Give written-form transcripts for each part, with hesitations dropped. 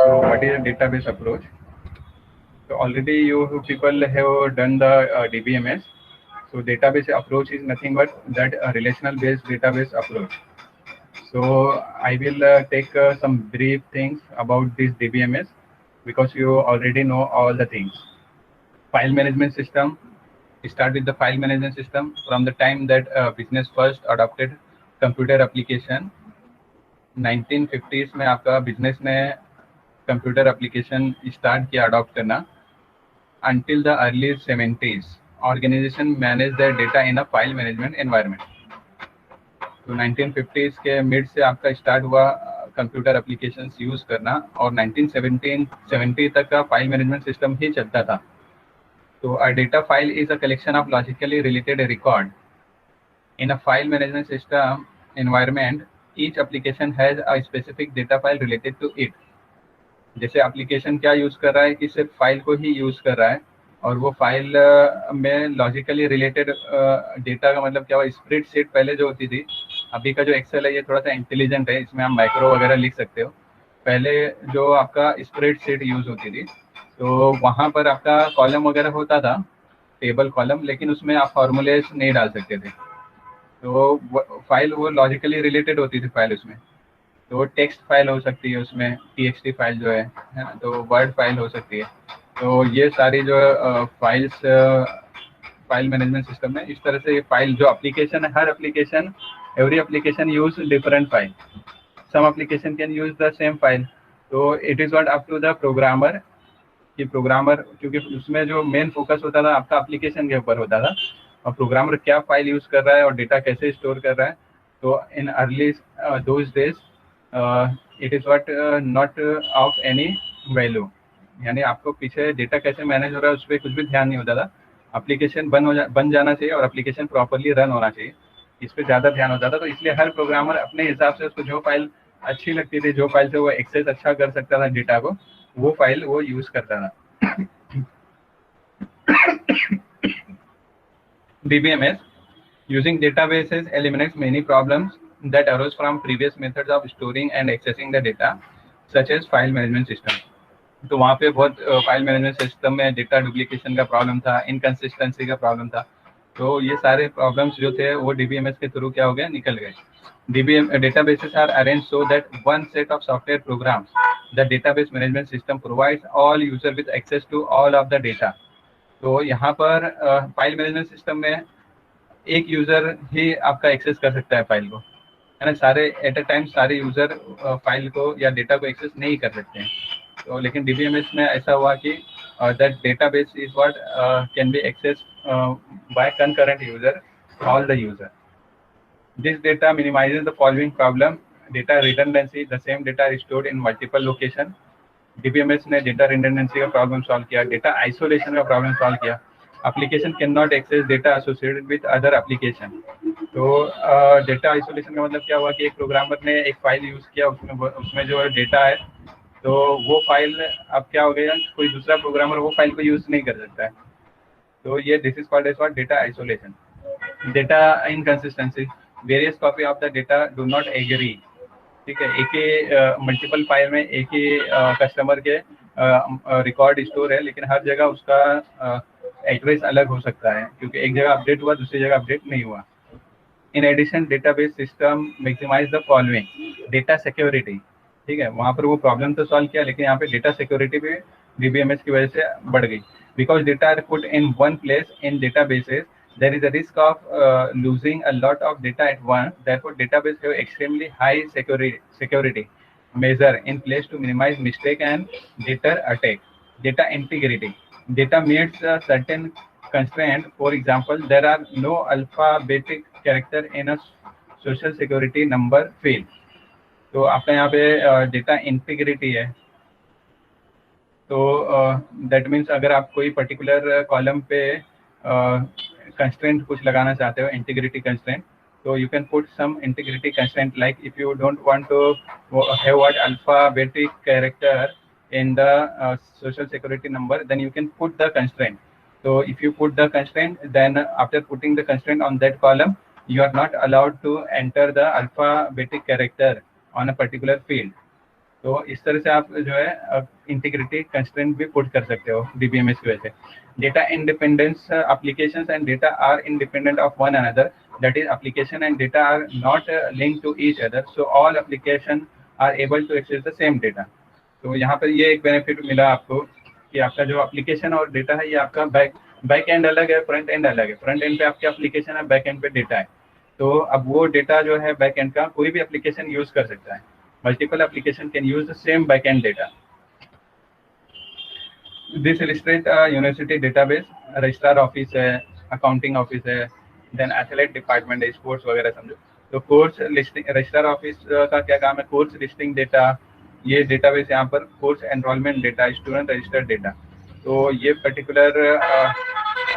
So what is a database approach? So already you people have done the DBMS. So database approach is nothing but that relational based database approach. So I will take some brief things about this DBMS because you already know all the things. File management system. Start with the file management system from the time that business first adopted computer application. 1950s में आपका business ने computer application start किया adopt करना. Until the early 70s, organization managed their data in a file management environment. तो 1950s के mid से आपका start हुआ कंप्यूटर एप्लीकेशंस यूज करना और 1970 तक का फाइल मैनेजमेंट सिस्टम ही चलता था. तो a data file is a collection of logically related record. In a file management system environment, each application has a specific data file related to it. जैसे application क्या use कर रहा है कि सिर्फ फाइल को ही यूज कर रहा है और वो फाइल में लॉजिकली रिलेटेड डेटा का मतलब क्या हुआ. स्प्रेडशीट पहले जो होती थी, अभी का जो एक्सेल है ये थोड़ा सा इंटेलिजेंट है, इसमें आप माइक्रो वगैरह लिख सकते हो. पहले जो आपका स्प्रेडशीट यूज होती थी तो वहाँ पर आपका कॉलम वगैरह होता था, टेबल कॉलम, लेकिन उसमें आप फॉर्मूलेज नहीं डाल सकते थे. तो फाइल वो लॉजिकली रिलेटेड होती थी फाइल उसमें. तो टेक्स्ट फाइल हो सकती है उसमें, TXT फाइल जो है ना, तो वर्ड फाइल हो सकती है. तो ये सारी जो फाइल्स फाइल मैनेजमेंट सिस्टम में इस तरह से फाइल जो एप्लीकेशन है, हर application every application use different file. Some application can use the same file. तो it is not up to the programmer कि प्रोग्रामर, क्योंकि उसमें जो मेन फोकस होता था आपका एप्लीकेशन के ऊपर होता था और प्रोग्रामर क्या फाइल यूज कर रहा है और डेटा कैसे स्टोर कर रहा है. तो in early those days it is what not of any value, यानी आपको पीछे डेटा कैसे मैनेज हो रहा है उस पर कुछ भी ध्यान नहीं होता था. एप्लीकेशन बन जाना चाहिए और एप्लीकेशन प्रॉपरली रन होना चाहिए, इस पर ज़्यादा ध्यान होता था. तो इसलिए हर प्रोग्रामर अपने हिसाब से उसको जो फाइल अच्छी लगती थी, जो फाइल से वो एक्सेस अच्छा कर सकता था डेटा को, वो फाइल वो यूज करता था. DBMS using databases eliminates many problems that arose from previous methods of storing and accessing the data, such as file management system. तो वहाँ पे बहुत फाइल मैनेजमेंट सिस्टम में डेटा डुप्लीकेशन का प्रॉब्लम था, इनकन्सिस्टेंसी का प्रॉब्लम था. तो ये सारे प्रॉब्लम्स जो थे वो DBMS के थ्रू क्या हो गया, निकल गए. Databases are arranged so that one set of software programs, the database management system, provides all user with access to all of the data. तो यहाँ पर फाइल मैनेजमेंट सिस्टम में एक यूजर ही आपका एक्सेस कर सकता है फाइल को, है ना. सारे एट अ टाइम सारे यूजर फाइल को या डेटा को एक्सेस नहीं कर सकते हैं. तो लेकिन DBMS में ऐसा हुआ कि that database is what can be accessed by concurrent user, all the user. This data minimizes the following problem: data redundancy. The same data is stored in multiple location. DBMS ने data redundancy का problem solve किया, data isolation का problem solve किया. Application cannot access data associated with other application. तो data isolation का मतलब क्या हुआ कि एक प्रोग्रामर ने एक फाइल यूज किया, उसमें जो डेटा है तो वो फाइल अब क्या हो गया, कोई दूसरा प्रोग्रामर वो फाइल को यूज नहीं कर सकता है. तो ये this is called as what, data isolation. Data inconsistency. Various copy of the data do not agree. ठीक है, एक ही मल्टीपल फाइल में एक ही कस्टमर के रिकॉर्ड स्टोर है, लेकिन हर जगह उसका एड्रेस अलग हो सकता है, क्योंकि एक जगह अपडेट हुआ दूसरी जगह अपडेट नहीं हुआ. In addition database system maximise the following: data security. ठीक है, वहाँ पर वो प्रॉब्लम तो सॉल्व किया, लेकिन यहाँ पे डेटा सिक्योरिटी भी DBMS की वजह से बढ़ गई. Because data are put in one place in databases, there is a risk of losing a lot of data at once. Therefore, database have extremely high security measure in place to minimize mistake and deter attack. Data integrity. Data meets a certain constraint. For example, there are no alphabetic character in a social security number field. तो आपका यहाँ पे data integrity है. तो that means अगर आप कोई particular column पे कंस्ट्रेंट कुछ लगाना चाहते हो, इंटीग्रिटी कंस्ट्रेंट, तो you can put some integrity constraint like if you don't want to have what alphabetic character in the social security number, then you can put the constraint. So if you put the constraint, then after putting the constraint on that column, you are not allowed to enter the alphabetic character on a particular field. तो इस तरह से आप जो है integrity constraint भी put कर सकते हो डीबीएमएस की वजह से। Data independence, applications and data are independent of one another, that is application and data are not linked to each other, so all application are able to access the same data। तो यहाँ पर ये एक benefit मिला आपको कि आपका जो एप्लीकेशन और डेटा है ये आपका बैक एंड अलग है, फ्रंट एंड अलग है। फ्रंट एंड पे आपके एप्लीकेशन है, बैक एंड पे डेटा है। तो अब वो डेटा जो है बैक एंड का कोई भी एप्लीकेशन यूज कर सकता है। Multiple application can use the same back and data. This illustrate university database, registrar office है, अकाउंटिंग ऑफिस है, देन एथलेट डिपार्टमेंट है, स्पोर्ट्स वगैरह समझो। तो कोर्स लिस्टिंग, रजिस्ट्रार ऑफिस का क्या काम है, कोर्स लिस्टिंग डेटा, ये डेटाबेस यहाँ पर course enrolment data, student registered data. तो ये पर्टिकुलर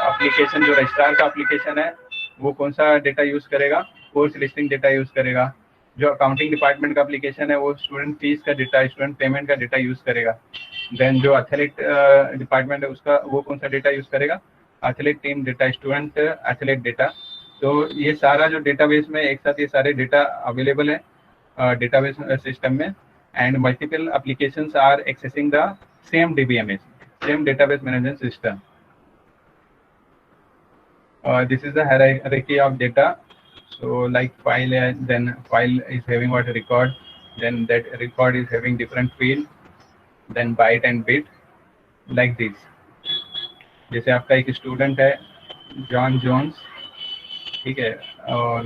एप्लीकेशन जो रजिस्ट्रार का एप्लीकेशन है वो कौन सा डेटा यूज करेगा, कोर्स लिस्टिंग डेटा यूज करेगा। जो अकाउंटिंग डिपार्टमेंट का एप्लीकेशन है वो स्टूडेंट फीस का डेटा, स्टूडेंट पेमेंट का डेटा यूज करेगा। देन जो एथलेट डिपार्टमेंट है उसका वो कौन सा डेटा यूज करेगा, athlete team data, student athlete data. तो ये सारा जो डेटाबेस में एक साथ ये सारे डेटा अवेलेबल है डेटाबेस सिस्टम में, and multiple applications are accessing the same DBMS, same database management system. This is the hierarchy of data. So like file, then file is having what record, then that record is having different field, then byte and bit, like this. जैसे आपका एक student है Jon Jones, ठीक है, और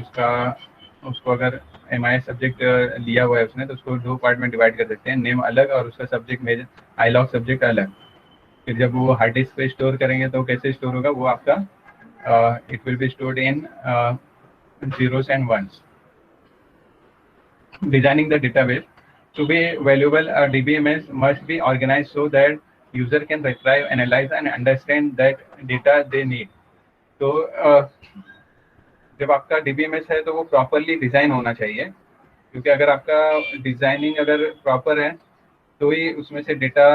उसको अगर MIS subject लिया हुआ है उसने, तो उसको दो पार्ट में डिवाइड कर सकते हैं, नेम अलग और उसका सब्जेक्ट मेजर आईलॉग सब्जेक्ट अलग। फिर जब वो हार्ड डिस्क पे स्टोर करेंगे तो कैसे स्टोर होगा, वो आपका it will be stored in zeros and ones. Designing the database. To be valuable, a DBMS must be organized so that user can retrieve, analyze and understand that data they need. तो जब आपका DBMS है तो वो properly design होना चाहिए, क्योंकि अगर आपका डिजाइनिंग अगर प्रॉपर है तो ही उसमें से data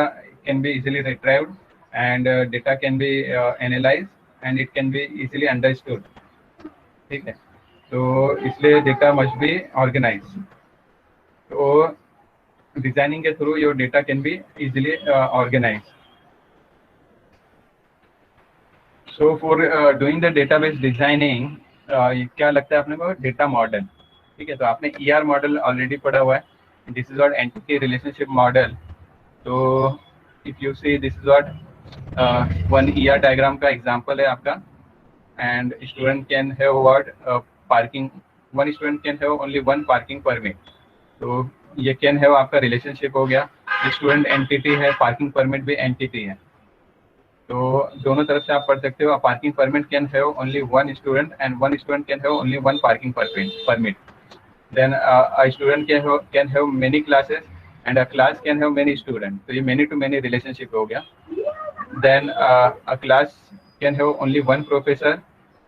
can be easily retrieved and data can be analyse and it can be easily understood. ठीक है, तो इसलिए डेटा मस्ट बी ऑर्गेनाइज। तो डिजाइनिंग के through your data can be easily organise. So for doing the database designing क्या लगता है अपने को, डेटा मॉडल। ठीक है, तो आपने ER मॉडल ऑलरेडी पढ़ा हुआ है, this is what entity relationship model. तो if you see this is what one ER diagram का एग्जांपल है आपका, and student can have what parking, one student can have only one parking permit. तो ये can have आपका relationship हो गया, student entity है, पार्किंग परमिट भी एंटिटी है। तो दोनों तरफ से आप पढ़ सकते हो, parking permit can have only one student and one student can have only one parking permit. Then a student can have many classes and a class can have many student. तो ये मेनी टू मेनी रिलेशनशिप हो गया। Then a class can have only one professor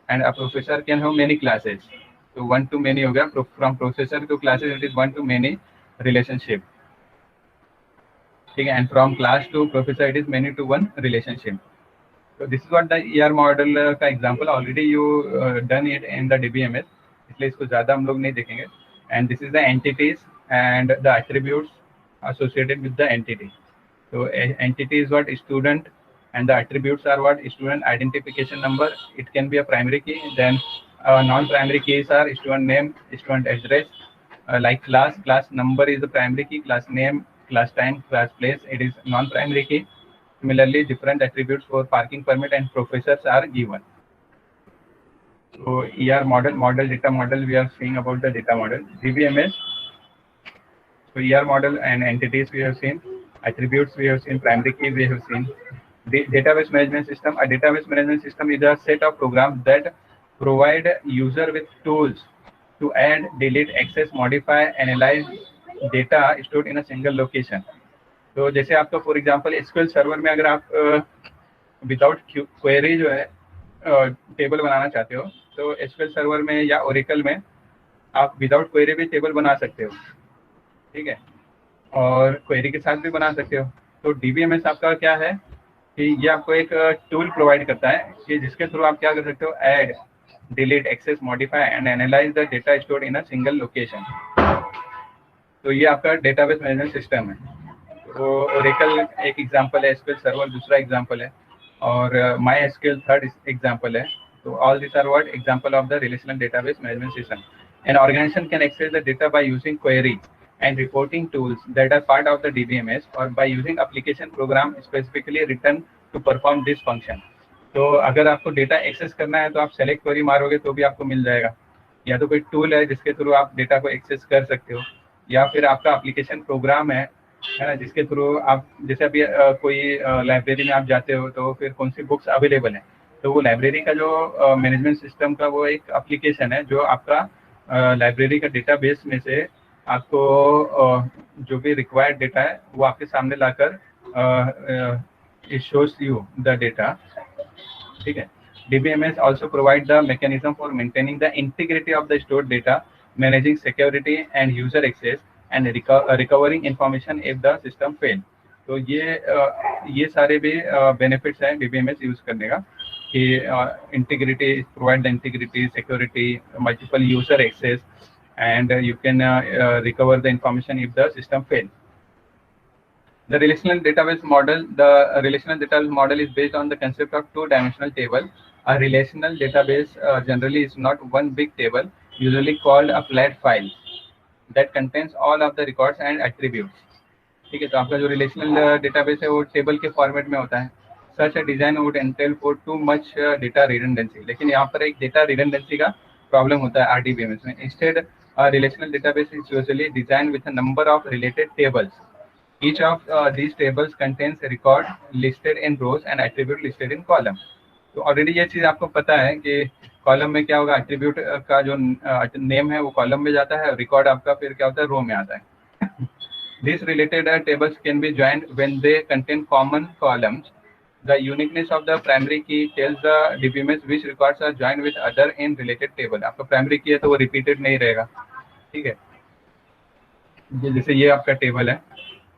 and a professor can have many classes. तो one to many हो गया, from professor to classes it is one to many relationship. ठीक है, and from class to professor it is many to one relationship. तो this is what the ER model का example, already you done it in the DBMS, इसलिए इसको ज़्यादा हम लोग नहीं देखेंगे। And this is the entities and the attributes associated with the entity. So entity is what, student, and the attributes are what, student identification number, it can be a primary key. Then non-primary keys are student name, student address, like class number is the primary key, class name, class time, class place, it is non-primary key. Similarly, different attributes for parking permit and professors are given. So ER model data model, we are seeing about the data model. DBMS, so ER model and entities we have seen, attributes we have seen, primary key we have seen. The database management system, a database management system is a set of programs that provide user with tools to add, delete, access, modify, analyze data stored in a single location. तो जैसे आपका for example SQL server में अगर आप without query जो है table बनाना चाहते हो, तो SQL सर्वर में या ओरेकल में आप विदाउट क्वेरी भी टेबल बना सकते हो। ठीक है, और क्वेरी के साथ भी बना सकते हो। तो DBMS आपका क्या है कि ये आपको एक टूल प्रोवाइड करता है कि जिसके थ्रू आप क्या कर सकते हो, add, delete, access, modify and analyse the data stored in a single location. तो ये आपका डेटाबेस मैनेजमेंट सिस्टम है। तो ओरेकल एक एग्जांपल है, एसक्यूएल सर्वर दूसरा एग्जांपल है, और माई एसक्यूएल थर्ड एग्जांपल है। तो all this are what example of the relational database management system. An organisation can access the data by using query and reporting tools that are part of the DBMS or by using application program specifically written to perform this function। तो अगर आपको data access करना है तो आप select query मारोगे तो भी आपको मिल जाएगा, या तो कोई टूल है जिसके थ्रू आप डेटा को एक्सेस कर सकते हो, या फिर आपका एप्लीकेशन प्रोग्राम है ना, जिसके थ्रू आप जैसे अभी कोई लाइब्रेरी में आप जाते हो तो फिर कौन सी बुक्स अवेलेबल है, तो वो लाइब्रेरी का जो मैनेजमेंट सिस्टम का वो एक एप्लीकेशन है जो आपका लाइब्रेरी का डेटाबेस में से आपको जो भी रिक्वायर्ड डेटा है वो आपके सामने लाकर it shows you the data. ठीक है। DBMS also provide the mechanism for maintaining the integrity of the stored data, managing security and user access, and recovering information if the system fail। तो ये सारे भी बेनिफिट्स हैं DBMS use करने का, कि integrity, provide the integrity, security, multiple user access, and you can recover the information if the system fails। The relational database model, is based on the concept of two-dimensional table। A relational database generally is not one big table, usually called a flat file, that contains all of the records and attributes। ठीक है। तो आपका जो relational database है वो table के format में होता है। Such a design would entail for too much data redundancy. लेकिन यहाँ पर एक डेटा रिडंडेंसी का प्रॉब्लम होता है RDBMS में। Instead relational database is usually design with a number of related tables. Each of these tables contains a record listed in rows and attribute listed in column। तो already ये चीज़ आपको पता है कि कॉलम में क्या होगा, एट्रीब्यूट का जो नेम है वो कॉलम में जाता है, और रिकॉर्ड आपका फिर क्या होता है, रो में आता है। These related tables can be joined when they contain common columns। The uniqueness of the primary key tells the DBMS which records are joined with other in related table। आपका प्राइमरी की है तो वो रिपीटेड नहीं रहेगा। ठीक है। जैसे ये आपका टेबल है,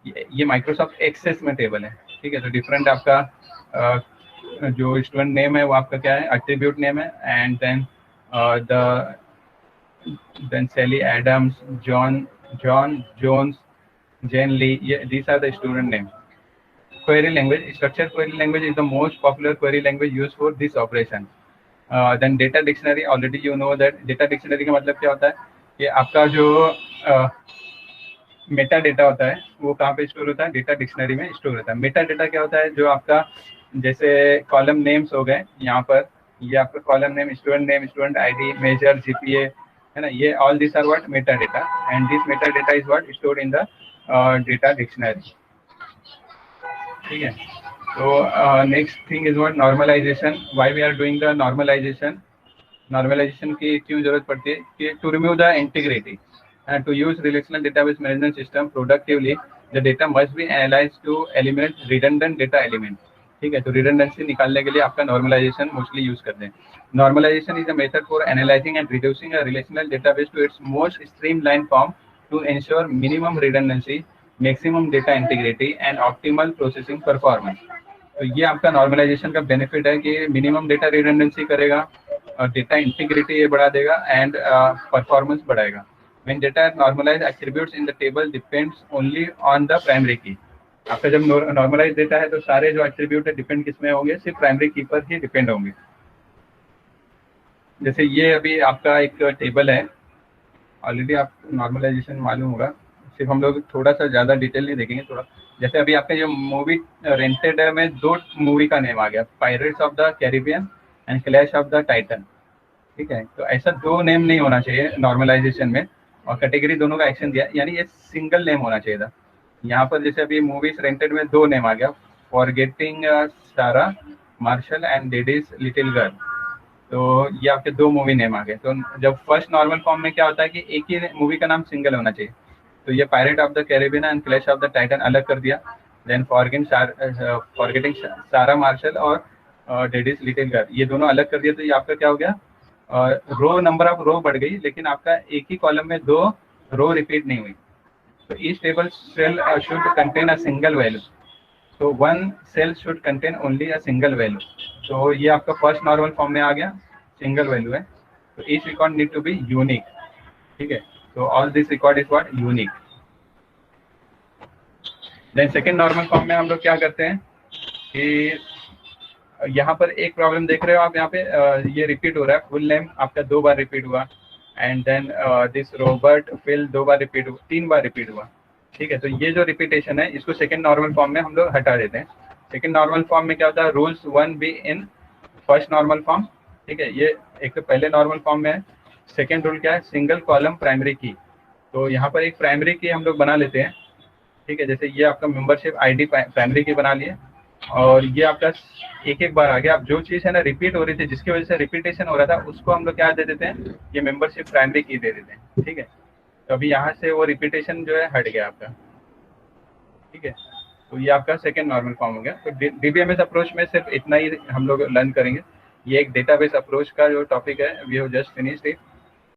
ये माइक्रोसॉफ्ट एक्सेस में टेबल है। ठीक है। तो डिफरेंट आपका जो स्टूडेंट नेम है वो आपका क्या है, एट्रीब्यूट नेम है, and then Sally Adams, John Jones, Jane Lee, ये these are the student name. Query language, structured query language is the most popular query language used for this operation। Then data dictionary, already you know that data dictionary का मतलब क्या होता है कि आपका जो Meta data होता है वो कहाँ पे स्टोर होता है, डेटा डिक्शनरी में स्टोर होता है। मेटा डेटा क्या होता है, जो आपका जैसे कॉलम नेम्स हो गए यहाँ पर, ये आपका column name, student ID, major, GPA, है ना, ये all this are what meta data, and this meta data is what stored in the data dictionary. ठीक है। तो next thing is what normalisation. Why we are doing the normalisation की क्यों जरूरत पड़ती है, कि to remove the integrity and to use relational database management system productively, the data must be analyzed to eliminate redundant data element। ठीक है। तो redundancy निकालने के लिए आपका नॉर्मलाइजेशन मोस्टली यूज करते हैं। Normalisation is a method for analysing and reducing a relational database to its most streamline form to ensure minimum redundancy, maximum data integrity and optimal processing performance. तो ये आपका normalisation का benefit है कि minimum data redundancy करेगा, data integrity ये बढ़ा देगा, एंड परफॉर्मेंस बढ़ाएगा। When data are normalized, attributes in the table depends only on the primary key। आपका जब नॉर्मलाइज डेटा है तो सारे जो एट्रीब्यूट है डिपेंड किस में होंगे, सिर्फ प्राइमरी की पर ही डिपेंड होंगे। जैसे ये अभी आपका एक टेबल है, ऑलरेडी आप नॉर्मलाइजेशन मालूम होगा, सिर्फ हम लोग थोड़ा सा ज़्यादा डिटेल नहीं देखेंगे थोड़ा। जैसे अभी आपका जो मूवी रेंटेड है में दो मूवी का नेम आ गया, pirates of the Caribbean and clash of the Titan. ठीक है। तो ऐसा दो नेम नहीं होना चाहिए नॉर्मलाइजेशन में, और कैटेगरी दोनों का एक्शन दिया, यानी ये सिंगल नेम होना चाहिए था। यहाँ पर जैसे अभी मूवीज रेंटेड में दो नेम आ गया, फॉरगेटिंग सारा martial and daddies little girl. तो ये आपके दो मूवी नेम आ गए। तो जब फर्स्ट नॉर्मल फॉर्म में क्या होता है कि एक ही मूवी का नाम सिंगल होना चाहिए। तो ये pirate of the Caribbean and clash of the Titan अलग कर दिया। देन फॉरगेटिंग सारा मार्शल और डैडीज लिटिल गर्ल, ये दोनों अलग कर दिया। तो ये आपका क्या हो गया, रो नंबर ऑफ रो बढ़ गई, लेकिन आपका एक ही कॉलम में दो रो रिपीट नहीं हुई। तो each table cell should contain a single value. तो one cell should contain only a single value. तो ये आपका फर्स्ट नॉर्मल फॉर्म में आ गया, सिंगल वैल्यू है। तो each record need to be unique. ठीक है। तो all this record is what unique. Then second normal form में हम लोग क्या करते हैं कि यहाँ पर एक प्रॉब्लम देख रहे हो आप, यहाँ पे ये रिपीट हो रहा है, फुल नेम आपका 2 बार रिपीट हुआ, and then this Robert Phil 2 बार रिपीट हुआ, 3 बार रिपीट हुआ। ठीक है, तो ये जो रिपीटेशन है इसको सेकंड नॉर्मल फॉर्म में हम लोग हटा देते हैं। सेकंड नॉर्मल फॉर्म में क्या होता है, rules 1 be in first normal form. ठीक है, ये एक तो पहले नॉर्मल फॉर्म में है। सेकेंड रूल क्या है, सिंगल कॉलम प्राइमरी की। तो यहाँ पर एक प्राइमरी की हम लोग बना लेते हैं। ठीक है, जैसे ये आपका मेंबरशिप आईडी प्राइमरी की बना लिए, और ये आपका एक एक बार आ गया। अब जो चीज़ है ना रिपीट हो रही थी, जिसकी वजह से रिपीटेशन हो रहा था, उसको हम लोग क्या दे देते हैं, ये मेंबरशिप प्राइमरी की दे देते हैं। ठीक है, तो अभी यहाँ से वो रिपीटेशन जो है हट गया आपका। ठीक है, तो ये आपका सेकेंड नॉर्मल फॉर्म हो गया। तो डीबीएमएस अप्रोच में सिर्फ इतना ही हम लोग लर्न करेंगे। ये एक डेटाबेस अप्रोच का जो टॉपिक है, we have just finished it.